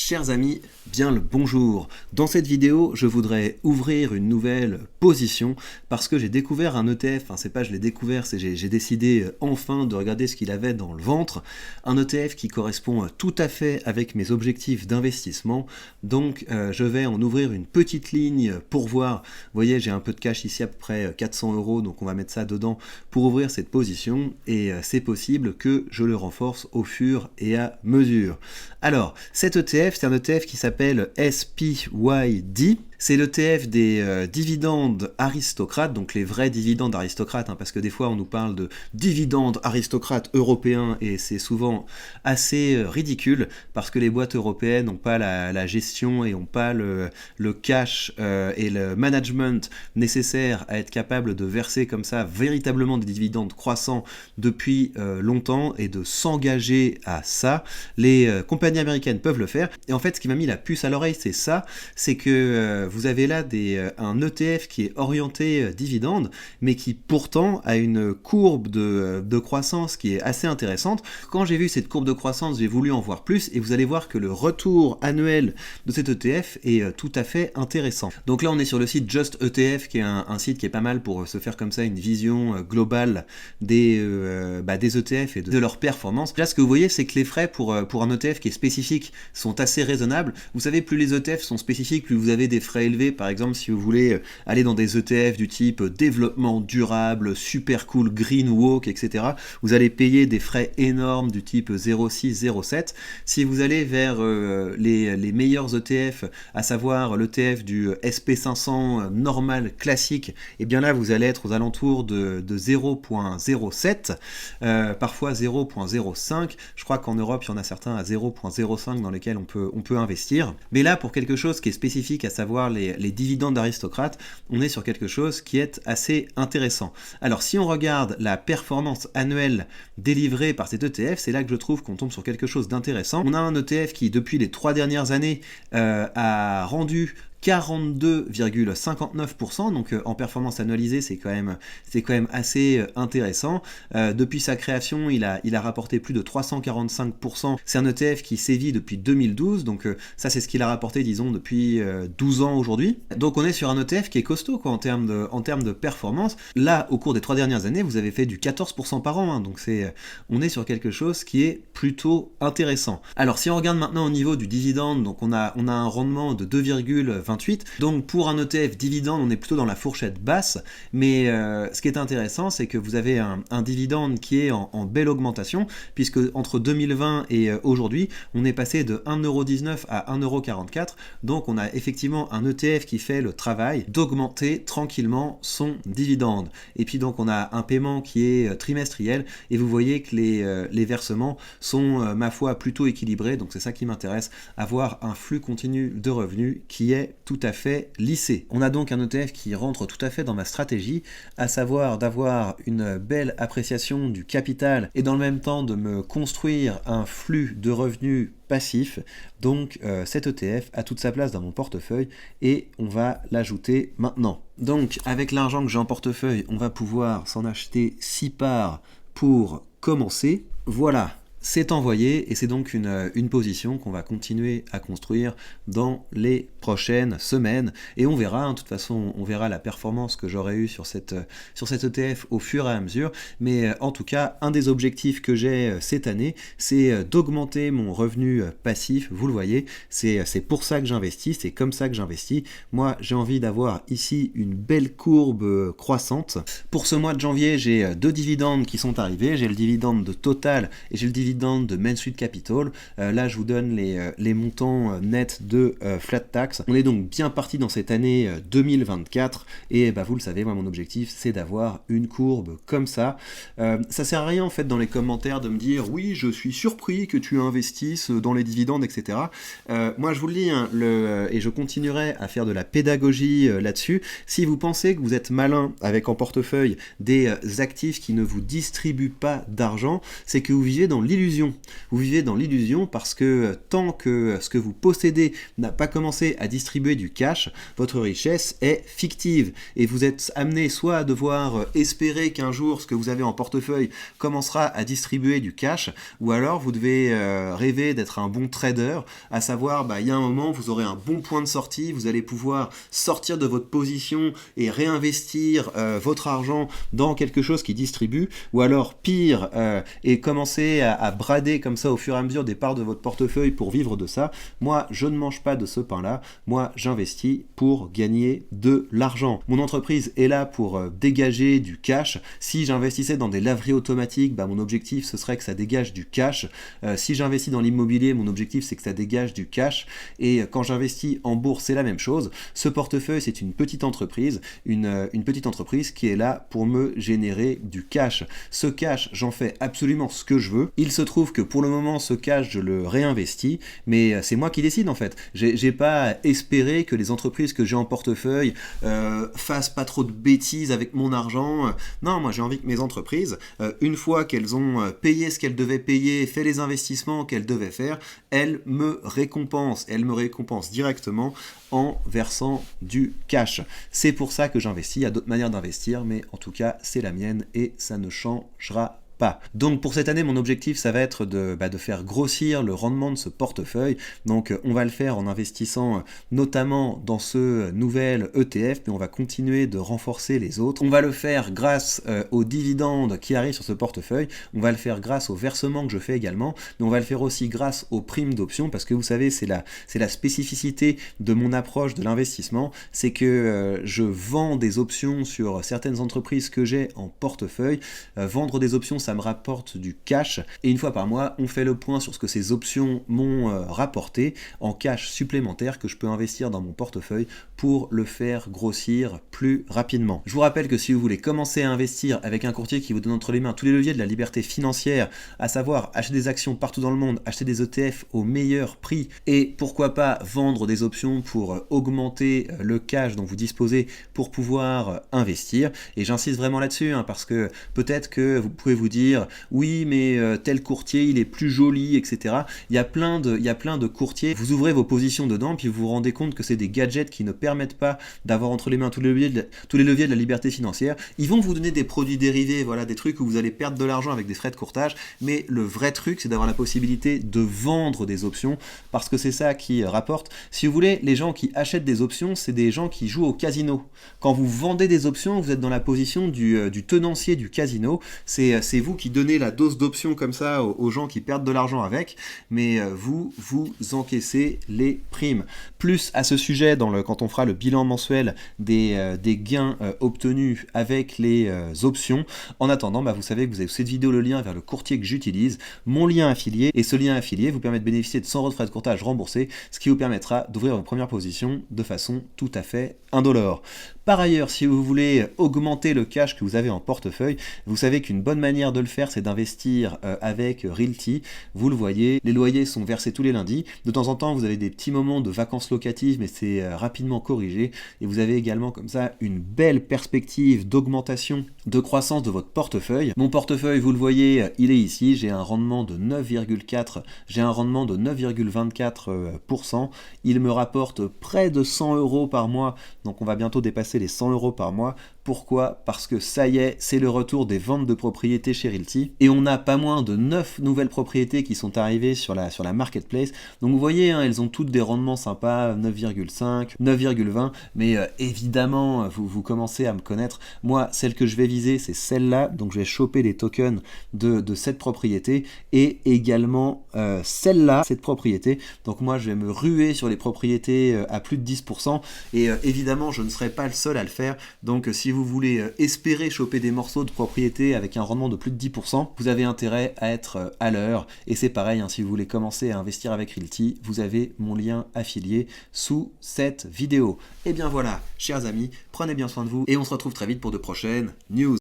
Chers amis, bien le bonjour. Dans cette vidéo, je voudrais ouvrir une nouvelle position parce que j'ai découvert un ETF, enfin c'est pas je l'ai découvert, c'est j'ai décidé enfin de regarder ce qu'il avait dans le ventre, un ETF qui correspond tout à fait avec mes objectifs d'investissement, donc je vais en ouvrir une petite ligne pour voir, vous voyez j'ai un peu de cash ici à peu près 400 €, donc on va mettre ça dedans pour ouvrir cette position et c'est possible que je le renforce au fur et à mesure. Alors, cet ETF, c'est un ETF qui s'appelle SPYD. C'est l'ETF des dividendes aristocrates, donc les vrais dividendes aristocrates, parce que des fois on nous parle de dividendes aristocrates européens et c'est souvent assez ridicule parce que les boîtes européennes n'ont pas la gestion et n'ont pas le cash et le management nécessaire à être capable de verser comme ça véritablement des dividendes croissants depuis longtemps et de s'engager à ça. Les compagnies américaines peuvent le faire et en fait ce qui m'a mis la puce à l'oreille c'est ça, c'est que vous avez là un ETF qui est orienté dividende, mais qui pourtant a une courbe de croissance qui est assez intéressante. Quand j'ai vu cette courbe de croissance, j'ai voulu en voir plus, et vous allez voir que le retour annuel de cet ETF est tout à fait intéressant. Donc là, on est sur le site Just ETF, qui est un site qui est pas mal pour se faire comme ça une vision globale des ETF et de leur performance. Là, ce que vous voyez, c'est que les frais pour un ETF qui est spécifique sont assez raisonnables. Vous savez, plus les ETF sont spécifiques, plus vous avez des frais élevés. Par exemple, si vous voulez aller dans des ETF du type développement durable, super cool, green walk, etc., vous allez payer des frais énormes du type 0,6, 0,7. Si vous allez vers les meilleurs ETF, à savoir l'ETF du SP500 normal classique, et bien là vous allez être aux alentours de 0,07, parfois 0,05. Je crois qu'en Europe il y en a certains à 0,05 dans lesquels on peut investir. Mais là, pour quelque chose qui est spécifique, à savoir les dividendes d'aristocrates, on est sur quelque chose qui est assez intéressant. Alors si on regarde la performance annuelle délivrée par cet ETF, c'est là que je trouve qu'on tombe sur quelque chose d'intéressant. On a un ETF qui depuis les 3 dernières années a rendu 42,59%, donc en performance annualisée c'est quand même assez intéressant. Depuis sa création il a rapporté plus de 345%. C'est un ETF qui sévit depuis 2012, donc ça c'est ce qu'il a rapporté disons depuis 12 ans aujourd'hui. Donc on est sur un ETF qui est costaud en termes de performance. Là au cours des 3 dernières années vous avez fait du 14% par an, donc on est sur quelque chose qui est plutôt intéressant. Alors si on regarde maintenant au niveau du dividende, donc on a un rendement de 2,28. Donc pour un ETF dividende, on est plutôt dans la fourchette basse, mais ce qui est intéressant, c'est que vous avez un dividende qui est en belle augmentation, puisque entre 2020 et aujourd'hui, on est passé de 1,19€ à 1,44€, donc on a effectivement un ETF qui fait le travail d'augmenter tranquillement son dividende. Et puis donc on a un paiement qui est trimestriel, et vous voyez que les versements sont, ma foi, plutôt équilibrés, donc c'est ça qui m'intéresse, avoir un flux continu de revenus qui est tout à fait lissé. On a donc un ETF qui rentre tout à fait dans ma stratégie, à savoir d'avoir une belle appréciation du capital et dans le même temps de me construire un flux de revenus passif. Donc cet ETF a toute sa place dans mon portefeuille et on va l'ajouter maintenant. Donc avec l'argent que j'ai en portefeuille, on va pouvoir s'en acheter 6 parts pour commencer. Voilà. C'est envoyé et c'est donc une position qu'on va continuer à construire dans les prochaines semaines et on verra, de toute façon on verra la performance que j'aurai eue sur cet ETF au fur et à mesure, mais en tout cas un des objectifs que j'ai cette année c'est d'augmenter mon revenu passif, vous le voyez, c'est pour ça que j'investis, c'est comme ça que j'investis. Moi j'ai envie d'avoir ici une belle courbe croissante. Pour ce mois de janvier j'ai 2 dividendes qui sont arrivés, j'ai le dividende de Total et j'ai le dividende de Main Street Capital. Là je vous donne les montants nets de flat tax. On est donc bien parti dans cette année 2024 et vous le savez, moi mon objectif c'est d'avoir une courbe comme ça. Ça sert à rien en fait dans les commentaires de me dire oui je suis surpris que tu investisses dans les dividendes, etc. Moi je vous le dis et je continuerai à faire de la pédagogie là-dessus. Si vous pensez que vous êtes malin avec en portefeuille des actifs qui ne vous distribuent pas d'argent, c'est que vous vivez dans l'illusion l'illusion. Vous vivez dans l'illusion parce que tant que ce que vous possédez n'a pas commencé à distribuer du cash, votre richesse est fictive. Et vous êtes amené soit à devoir espérer qu'un jour ce que vous avez en portefeuille commencera à distribuer du cash, ou alors vous devez rêver d'être un bon trader, à savoir, il y a un moment, vous aurez un bon point de sortie, vous allez pouvoir sortir de votre position et réinvestir votre argent dans quelque chose qui distribue, ou alors pire, et commencer à brader comme ça au fur et à mesure des parts de votre portefeuille pour vivre de ça. Moi, je ne mange pas de ce pain-là, moi j'investis pour gagner de l'argent. Mon entreprise est là pour dégager du cash. Si j'investissais dans des laveries automatiques, mon objectif ce serait que ça dégage du cash. Si j'investis dans l'immobilier, mon objectif c'est que ça dégage du cash. Et quand j'investis en bourse, c'est la même chose. Ce portefeuille, c'est une petite entreprise, une petite entreprise qui est là pour me générer du cash. Ce cash, j'en fais absolument ce que je veux. Il se trouve que pour le moment, ce cash, je le réinvestis, mais c'est moi qui décide en fait. J'ai pas à espérer que les entreprises que j'ai en portefeuille fassent pas trop de bêtises avec mon argent. Non, moi j'ai envie que mes entreprises, une fois qu'elles ont payé ce qu'elles devaient payer, fait les investissements qu'elles devaient faire, elles me récompensent. Elles me récompensent directement en versant du cash. C'est pour ça que j'investis. Il y a d'autres manières d'investir, mais en tout cas, c'est la mienne et ça ne changera pas. Donc pour cette année, mon objectif, ça va être de faire grossir le rendement de ce portefeuille. Donc on va le faire en investissant notamment dans ce nouvel ETF, mais on va continuer de renforcer les autres. On va le faire grâce aux dividendes qui arrivent sur ce portefeuille. On va le faire grâce aux versements que je fais également, mais on va le faire aussi grâce aux primes d'options, parce que vous savez, c'est la spécificité de mon approche de l'investissement, c'est que je vends des options sur certaines entreprises que j'ai en portefeuille. Vendre des options, ça me rapporte du cash, et une fois par mois on fait le point sur ce que ces options m'ont rapporté en cash supplémentaire que je peux investir dans mon portefeuille pour le faire grossir plus rapidement. Je vous rappelle que si vous voulez commencer à investir avec un courtier qui vous donne entre les mains tous les leviers de la liberté financière, à savoir acheter des actions partout dans le monde, acheter des ETF au meilleur prix et pourquoi pas vendre des options pour augmenter le cash dont vous disposez pour pouvoir investir, et j'insiste vraiment là-dessus parce que peut-être que vous pouvez vous dire oui mais tel courtier il est plus joli, etc. Il y a plein de courtiers, vous ouvrez vos positions dedans puis vous vous rendez compte que c'est des gadgets qui ne permettent pas d'avoir entre les mains tous les leviers de la liberté financière. Ils vont vous donner des produits dérivés, voilà, des trucs où vous allez perdre de l'argent avec des frais de courtage, mais le vrai truc c'est d'avoir la possibilité de vendre des options, parce que c'est ça qui rapporte. Si vous voulez, les gens qui achètent des options, c'est des gens qui jouent au casino. Quand vous vendez des options, vous êtes dans la position du tenancier du casino, c'est vous qui donnez la dose d'options comme ça aux gens qui perdent de l'argent avec, mais vous encaissez les primes. Plus à ce sujet, quand on fera le bilan mensuel des gains obtenus avec les options. En attendant, vous savez que vous avez sous cette vidéo le lien vers le courtier que j'utilise, mon lien affilié, et ce lien affilié vous permet de bénéficier de 100 € de frais de courtage remboursés, ce qui vous permettra d'ouvrir votre première position de façon tout à fait indolore. Par ailleurs, si vous voulez augmenter le cash que vous avez en portefeuille, vous savez qu'une bonne manière de le faire, c'est d'investir avec Realty. Vous le voyez, les loyers sont versés tous les lundis. De temps en temps, vous avez des petits moments de vacances locatives, mais c'est rapidement corrigé. Et vous avez également comme ça une belle perspective d'augmentation, de croissance de votre portefeuille. Mon portefeuille, vous le voyez, il est ici. J'ai un rendement de 9,4, j'ai un rendement de 9,24%. Il me rapporte près de 100 € par mois. Donc on va bientôt dépasser les 100 € par mois. Pourquoi ? Parce que ça y est, c'est le retour des ventes de propriétés chez Realty. Et on a pas moins de 9 nouvelles propriétés qui sont arrivées sur la marketplace. Donc vous voyez, elles ont toutes des rendements sympas, 9,5, 9,20. Mais évidemment, vous commencez à me connaître. Moi, celle que je vais viser, c'est celle-là. Donc je vais choper les tokens de cette propriété. Et également celle-là, cette propriété. Donc moi, je vais me ruer sur les propriétés à plus de 10%. Et évidemment, je ne serai pas le seul à le faire. Donc si vous voulez espérer choper des morceaux de propriété avec un rendement de plus de 10%, vous avez intérêt à être à l'heure. Et c'est pareil, si vous voulez commencer à investir avec Realty, vous avez mon lien affilié sous cette vidéo. Et bien voilà, chers amis, prenez bien soin de vous et on se retrouve très vite pour de prochaines news.